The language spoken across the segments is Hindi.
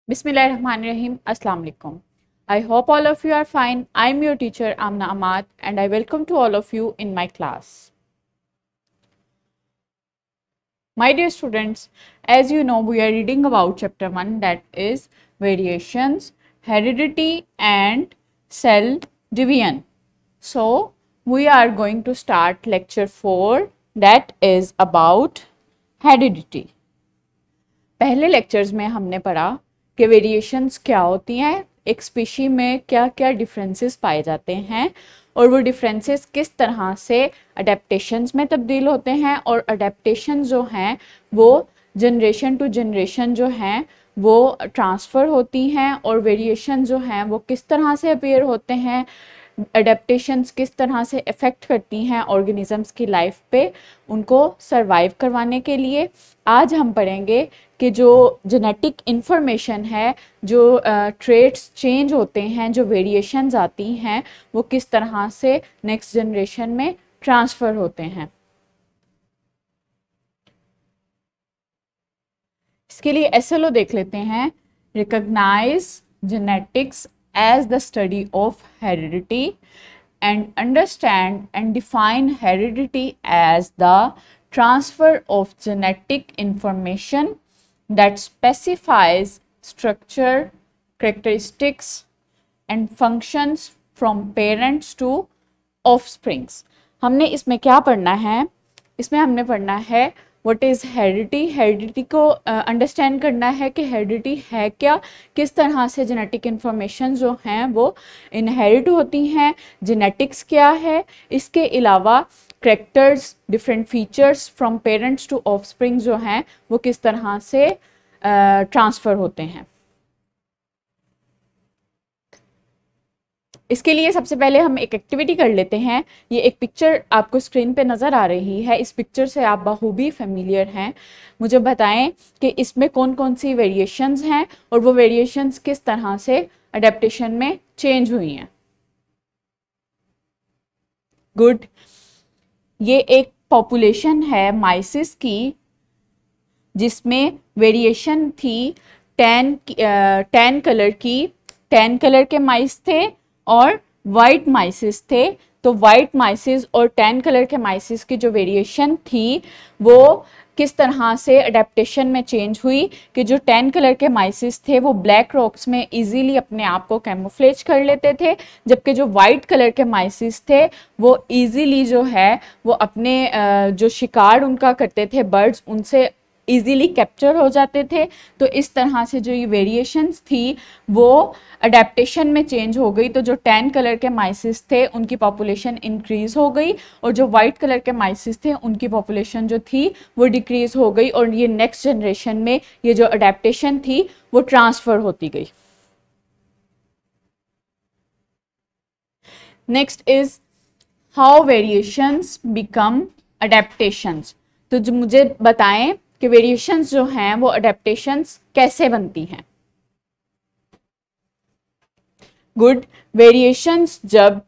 Bismillahirrahmanirrahim. Assalamu alaikum. I hope all of you are fine. I'm your teacher Amna Ahmad and I welcome to all of you in my class. My dear students, as you know, we are reading about chapter 1, that is variations, heredity and cell division. So we are going to start lecture 4, that is about heredity. पहले लेक्चर्स में हमने पढ़ा कि वेरिएशंस क्या होती हैं, एक स्पीशी में क्या क्या डिफरेंसेस पाए जाते हैं और वो डिफरेंसेस किस तरह से अडेप्टेशंस में तब्दील होते हैं और अडेप्टेशन जो हैं वो जनरेशन टू जनरेशन जो हैं वो ट्रांसफ़र होती हैं और वेरिएशन जो हैं वो किस तरह से अपीयर होते हैं, अडेप्टेशंस किस तरह से इफ़ेक्ट करती हैं ऑर्गेनिजम्स की लाइफ पे, उनको सरवाइव करवाने के लिए। आज हम पढ़ेंगे कि जो जेनेटिक इन्फॉर्मेशन है, जो ट्रेट्स चेंज होते हैं, जो वेरिएशंस आती हैं, वो किस तरह से नेक्स्ट जनरेशन में ट्रांसफ़र होते हैं। इसके लिए एसएलओ देख लेते हैं। Recognise genetics as the study of heredity and understand and define heredity as the transfer of genetic information that specifies structure, characteristics and functions from parents to offsprings। हमने इसमें क्या पढ़ना है? इसमें हमने पढ़ना है व्हाट इज़ हेरिडिटी। हेरिडिटी को अंडरस्टैंड करना है कि हेरिडिटी है क्या, किस तरह से जेनेटिक इन्फॉर्मेशन जो हैं वो इनहेरिट होती हैं, जेनेटिक्स क्या है, इसके अलावा characters, different features from parents to offspring जो हैं वो किस तरह से ट्रांसफ़र होते हैं। इसके लिए सबसे पहले हम एक एक्टिविटी कर लेते हैं। ये एक पिक्चर आपको स्क्रीन पे नज़र आ रही है, इस पिक्चर से आप बखूबी फेमिलियर हैं। मुझे बताएं कि इसमें कौन कौन सी वेरिएशंस हैं और वो वेरिएशंस किस तरह से अडेप्टेशन में चेंज हुई हैं। गुड। ये एक पॉपुलेशन है माइसिस की जिसमें वेरिएशन थी टैन कलर की। टैन कलर के माइस थे और वाइट माइसिस थे। तो वाइट माइसिस और टैन कलर के माइसिस की जो वेरिएशन थी वो किस तरह से अडेप्टेशन में चेंज हुई कि जो टैन कलर के माइसिस थे वो ब्लैक रॉक्स में इजीली अपने आप को कैमोफ्लेज कर लेते थे, जबकि जो वाइट कलर के माइसिस थे वो इजीली जो है वो अपने जो शिकार उनका करते थे बर्ड्स, उनसे इजीली कैप्चर हो जाते थे। तो इस तरह से जो ये वेरिएशंस थी वो अडेप्टेशन में चेंज हो गई। तो जो टैन कलर के माइसिस थे उनकी पॉपुलेशन इंक्रीज़ हो गई और जो वाइट कलर के माइसिस थे उनकी पॉपुलेशन जो थी वो डिक्रीज़ हो गई और ये नेक्स्ट जनरेशन में ये जो अडेप्टेशन थी वो ट्रांसफ़र होती गई। Next is how variations become adaptations. तो जो मुझे बताएं कि वेरिएशंस जो हैं वो अडेप्टेशंस कैसे बनती हैं। गुड। वेरिएशंस जब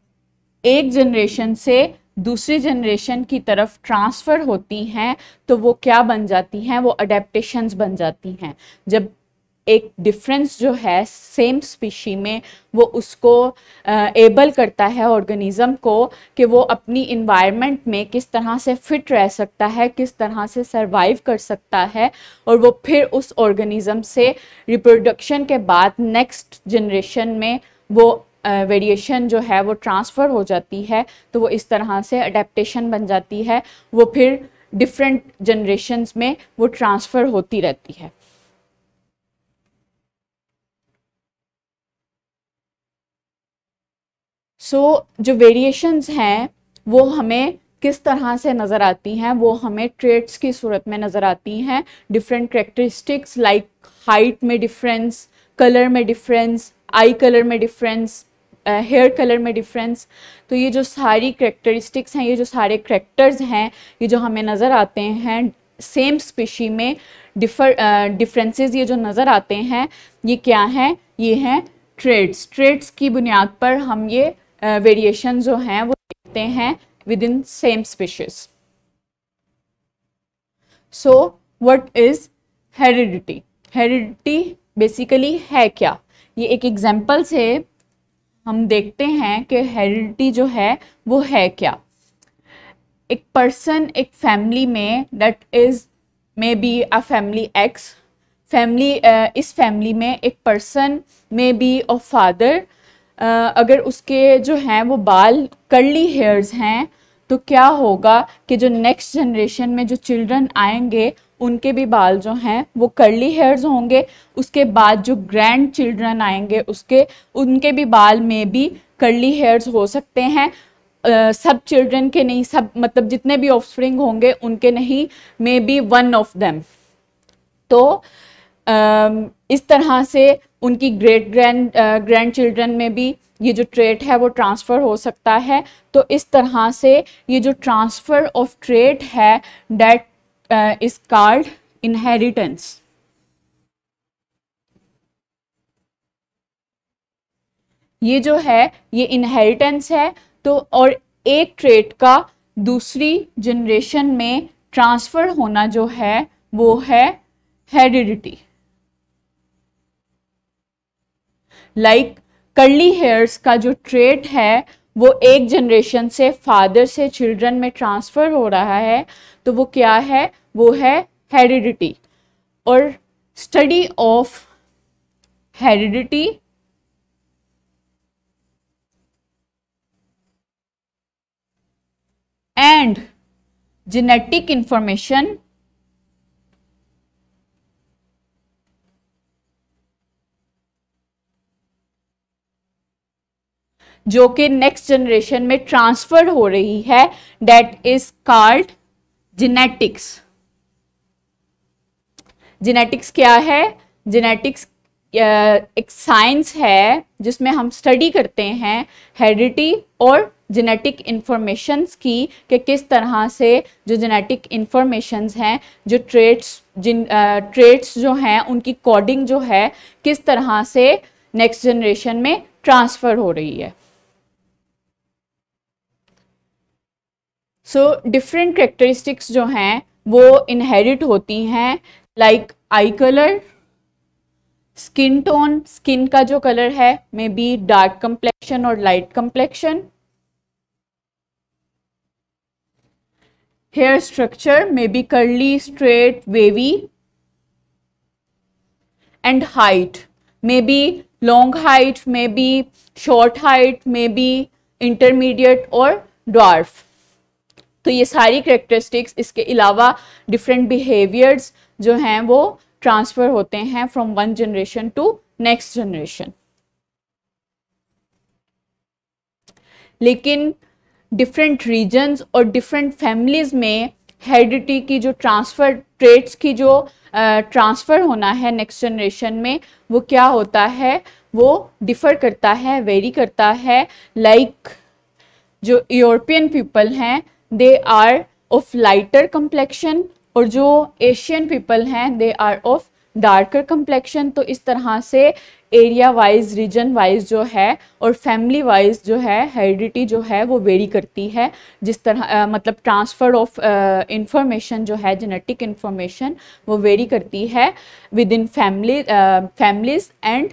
एक जनरेशन से दूसरी जनरेशन की तरफ ट्रांसफ़र होती हैं तो वो क्या बन जाती हैं, वो अडेप्टेशंस बन जाती हैं। जब एक डिफरेंस जो है सेम स्पीशी में वो उसको एबल करता है ऑर्गेनिज्म को कि वो अपनी इन्वायरमेंट में किस तरह से फिट रह सकता है, किस तरह से सरवाइव कर सकता है और वो फिर उस ऑर्गेनिज्म से रिप्रोडक्शन के बाद नेक्स्ट जनरेशन में वो वेरिएशन जो है वो ट्रांसफ़र हो जाती है। तो वो इस तरह से अडेप्टेशन बन जाती है, वो फिर डिफरेंट जनरेशन्स में वो ट्रांसफ़र होती रहती है। जो वेरिएशंस हैं वो हमें किस तरह से नज़र आती हैं, वो हमें ट्रेट्स की सूरत में नज़र आती हैं। डिफरेंट करेक्टरिस्टिक्स लाइक हाइट में डिफरेंस, कलर में डिफरेंस, आई कलर में डिफरेंस, हेयर कलर में डिफरेंस। तो ये जो सारी करेक्टरिस्टिक्स हैं, ये जो सारे करेक्टर्स हैं, ये जो हमें नज़र आते हैं सेम स्पीशी में डिफरेंसेस ये जो नज़र आते हैं ये क्या हैं? ये हैं ट्रेट्स। ट्रेट्स की बुनियाद पर हम ये वेरिएशन जो हैं वो देखते हैं with in same species. So what is heredity? Heredity basically है क्या, ये एक एग्जाम्पल से हम देखते हैं कि हेरिडिटी जो है वो है क्या। एक पर्सन एक फैमिली में that is may be a family x family, इस फैमिली में एक person may be a father, अगर उसके जो हैं वो बाल कर्ली हेयर्स हैं तो क्या होगा कि जो नेक्स्ट जनरेशन में जो चिल्ड्रन आएंगे उनके भी बाल जो हैं वो कर्ली हेयर्स होंगे। उसके बाद जो ग्रैंड चिल्ड्रन आएंगे उनके भी बाल में भी कर्ली हेयर्स हो सकते हैं। सब चिल्ड्रन के नहीं, सब मतलब जितने भी ऑफस्प्रिंग होंगे उनके नहीं, may be one of them. तो इस तरह से उनकी ग्रैंड चिल्ड्रन में भी ये जो ट्रेट है वो ट्रांसफ़र हो सकता है। तो इस तरह से ये जो ट्रांसफ़र ऑफ ट्रेट है दैट इज कॉल्ड इनहेरिटेंस। ये जो है ये इनहेरिटेंस है। तो और एक ट्रेट का दूसरी जनरेशन में ट्रांसफ़र होना जो है वो है हेरिडिटी। लाइक कर्ली हेयर्स का जो ट्रेट है वो एक जनरेशन से फादर से चिल्ड्रन में ट्रांसफ़र हो रहा है, तो वो क्या है, वो है हेरिडिटी। और study of heredity and genetic information जो कि नेक्स्ट जनरेशन में ट्रांसफर हो रही है that is called genetics. Genetics क्या है? जेनेटिक्स एक साइंस है जिसमें हम स्टडी करते हैं हेरिडिटी और जेनेटिक इंफॉर्मेशंस की, कि किस तरह से जो जेनेटिक इंफॉर्मेशंस हैं, जो ट्रेट्स जो हैं उनकी कोडिंग जो है किस तरह से नेक्स्ट जनरेशन में ट्रांसफ़र हो रही है। सो डिफरेंट कैरेक्टरिस्टिक्स जो हैं वो इनहेरिट होती हैं, like eye colour, skin tone, skin का जो कलर है मे बी डार्क कंप्लेक्शन और light complexion, hair structure may be curly, straight, wavy, and height may be long height, may be short height, may be intermediate और ड्वार्फ। तो ये सारी करेक्टरिस्टिक्स, इसके अलावा डिफरेंट बिहेवियर्स जो हैं वो ट्रांसफ़र होते हैं from one generation to next generation. लेकिन डिफरेंट रीजन्स और डिफरेंट फैमिलीज में हेरिडिटी की जो ट्रांसफ़र, ट्रेट्स की जो ट्रांसफ़र होना है नेक्स्ट जनरेशन में, वो क्या होता है, वो डिफ़र करता है, वेरी करता है। लाइक जो यूरोपियन पीपल हैं they are of lighter complexion, और जो एशियन पीपल हैं they are of darker complexion. तो इस तरह से एरिया वाइज, रीजन वाइज जो है और फैमिली वाइज जो है हेरिडिटी जो है वो वेरी करती है। जिस तरह मतलब ट्रांसफ़र ऑफ इंफॉर्मेशन जो है, जेनेटिक इंफॉर्मेशन, वो वेरी करती है within families and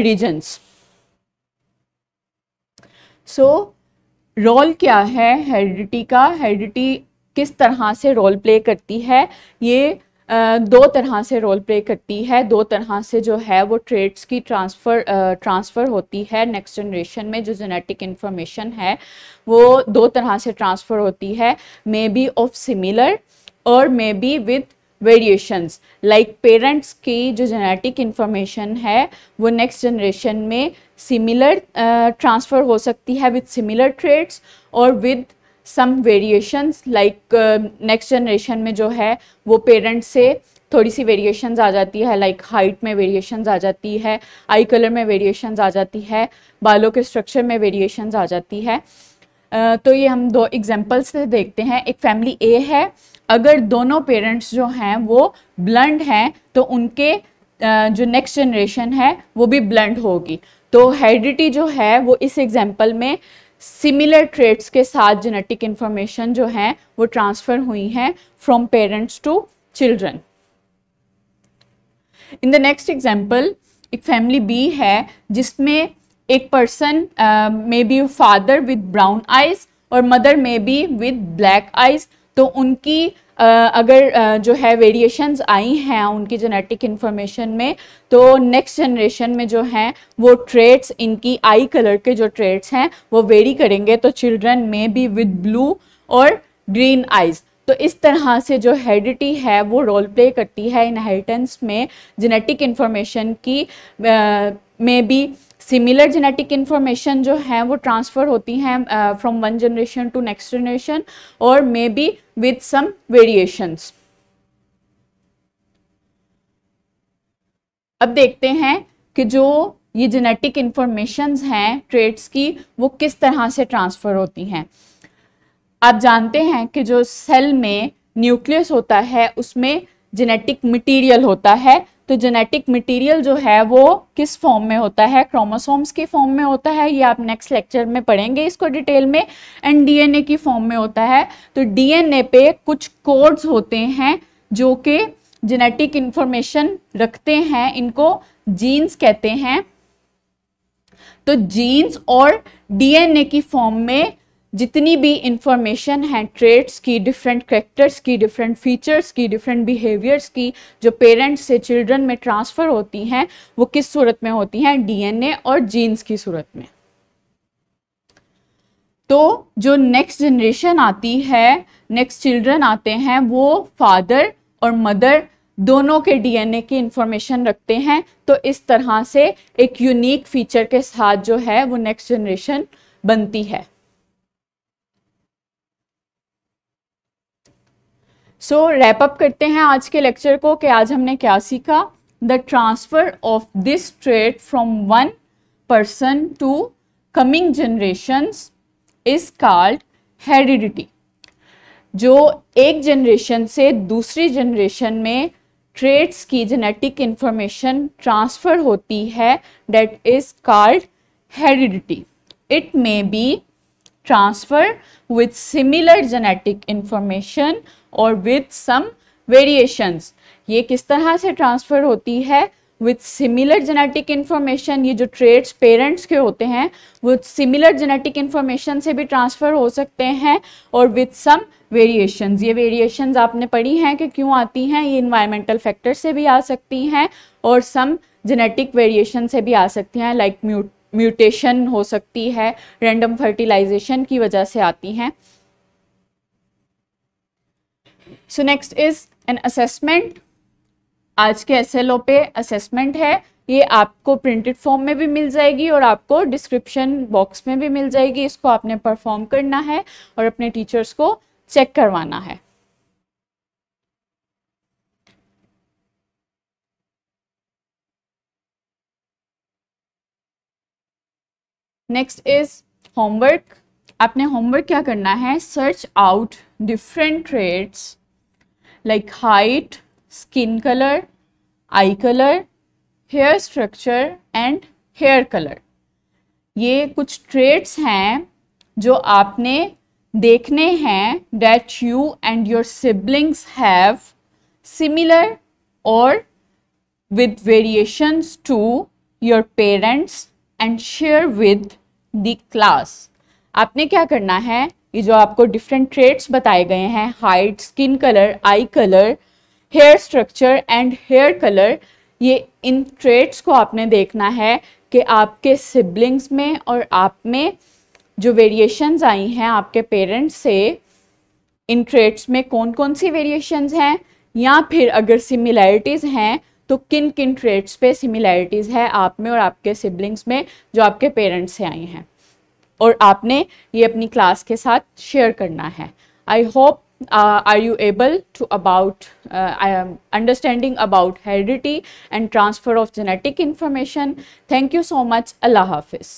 regions. So role क्या है हेरिडिटी का? हेरिडिटी किस तरह से रोल प्ले करती है? ये दो तरह से रोल प्ले करती है। दो तरह से जो है वो ट्रेट्स की ट्रांसफ़र होती है नेक्स्ट जनरेशन में। जो जेनेटिक इंफॉर्मेशन है वो दो तरह से ट्रांसफ़र होती है, मे बी ऑफ सिमिलर और may be with variations. Like parents की जो जेनेटिक इंफॉर्मेशन है वो नेक्स्ट जनरेशन में सिमिलर ट्रांसफ़र हो सकती है विद सिमिलर ट्रेट्स, और with some variations. Like next generation में जो है वो पेरेंट्स से थोड़ी सी वेरिएशंस आ जाती है, लाइक हाइट में वेरिएशंस आ जाती है, आई कलर में वेरिएशंस आ जाती है, बालों के स्ट्रक्चर में वेरिएशंस आ जाती है। तो ये हम दो एग्जांपल्स से देखते हैं। एक फैमिली ए है, अगर दोनों पेरेंट्स जो हैं वो ब्लंड हैं तो उनके जो नेक्स्ट जनरेशन है वो भी ब्लंड होगी। तो हेरिडिटी जो है वो इस एग्जांपल में सिमिलर ट्रेट्स के साथ जेनेटिक इंफॉर्मेशन जो है वो ट्रांसफ़र हुई हैं from parents to children. In the next example, एक फैमिली बी है जिसमें एक person may be father with brown eyes और mother may be with black eyes. तो उनकी अगर जो है वेरिएशंस आई हैं उनकी जेनेटिक इंफॉर्मेशन में, तो नेक्स्ट जनरेशन में जो हैं वो ट्रेट्स, इनकी आई कलर के जो ट्रेट्स हैं वो वेरी करेंगे। तो चिल्ड्रन में बी विद ब्लू और ग्रीन आइज। तो इस तरह से जो हेरिडिटी है वो रोल प्ले करती है इनहेरिटेंस में जेनेटिक इंफॉर्मेशन की। में बी सिमिलर जेनेटिक इंफॉर्मेशन जो है वो ट्रांसफ़र होती हैं from one generation to next generation, और may be with some variations. अब देखते हैं कि जो ये जेनेटिक इंफॉर्मेशंस हैं ट्रेट्स की वो किस तरह से ट्रांसफ़र होती हैं। आप जानते हैं कि जो सेल में न्यूक्लियस होता है उसमें जेनेटिक मटेरियल होता है। तो जेनेटिक मटेरियल जो है वो किस फॉर्म में होता है, क्रोमोसोम्स की फॉर्म में होता है, ये आप नेक्स्ट लेक्चर में पढ़ेंगे इसको डिटेल में। एंड डीएनए की फॉर्म में होता है। तो डीएनए पे कुछ कोड्स होते हैं जो कि जेनेटिक इंफॉर्मेशन रखते हैं, इनको जीन्स कहते हैं। तो जीन्स और डीएनए की फॉर्म में जितनी भी इंफॉर्मेशन है ट्रेट्स की, डिफरेंट कैरेक्टर्स की, डिफरेंट फीचर्स की, डिफरेंट बिहेवियर्स की, जो पेरेंट्स से चिल्ड्रन में ट्रांसफ़र होती हैं वो किस सूरत में होती हैं, डीएनए और जीन्स की सूरत में। तो जो नेक्स्ट जनरेशन आती है, नेक्स्ट चिल्ड्रन आते हैं, वो फादर और मदर दोनों के डीएनए की इंफॉर्मेशन रखते हैं। तो इस तरह से एक यूनिक फीचर के साथ जो है वो नेक्स्ट जनरेशन बनती है। सो रैप अप करते हैं आज के लेक्चर को कि आज हमने क्या सीखा। The transfer of this trait from one person to coming generations is called heredity. जो एक जनरेशन से दूसरी जनरेशन में ट्रेट्स की जेनेटिक इंफॉर्मेशन ट्रांसफर होती है, that is called heredity. It may be transfer with similar genetic information or with some variations। ये किस तरह से ट्रांसफ़र होती है? with similar genetic information। ये जो ट्रेट्स पेरेंट्स के होते हैं वो सिमिलर जेनेटिक इंफॉर्मेशन से भी ट्रांसफ़र हो सकते हैं, और with some variations। ये वेरिएशंस आपने पढ़ी हैं कि क्यों आती हैं, ये इन्वायरमेंटल फैक्टर से भी आ सकती हैं और सम जेनेटिक वेरिएशन से भी आ सकती हैं, लाइक म्यूटेशन हो सकती है, रैंडम फर्टिलाइजेशन की वजह से आती हैं। So next is an assessment. आज के एसएलओ पे असेसमेंट है, ये आपको प्रिंटेड फॉर्म में भी मिल जाएगी और आपको डिस्क्रिप्शन बॉक्स में भी मिल जाएगी। इसको आपने परफॉर्म करना है और अपने टीचर्स को चेक करवाना है। Next is homework. आपने होमवर्क क्या करना है, search out different traits like height, skin colour, eye colour, hair structure and hair colour. ये कुछ ट्रेट्स हैं जो आपने देखने हैं, that you and your siblings have similar और with variations to your parents and share with the class। आपने क्या करना है, ये जो आपको डिफरेंट ट्रेट्स बताए गए हैं, height, skin colour, eye colour, hair structure and hair colour, ये इन ट्रेट्स को आपने देखना है कि आपके सिबलिंग्स में और आप में जो वेरिएशंस आई हैं आपके पेरेंट्स से, इन ट्रेट्स में कौन कौन सी वेरिएशंस हैं, या फिर अगर सिमिलैरिटीज़ हैं तो किन किन ट्रेट्स पे सिमिलैरिटीज़ है आप में और आपके सिबलिंग्स में जो आपके पेरेंट्स से आई हैं, और आपने ये अपनी क्लास के साथ शेयर करना है। I hope are you able to about understanding about heredity and transfer of genetic information? Thank you so much. Allah Hafiz.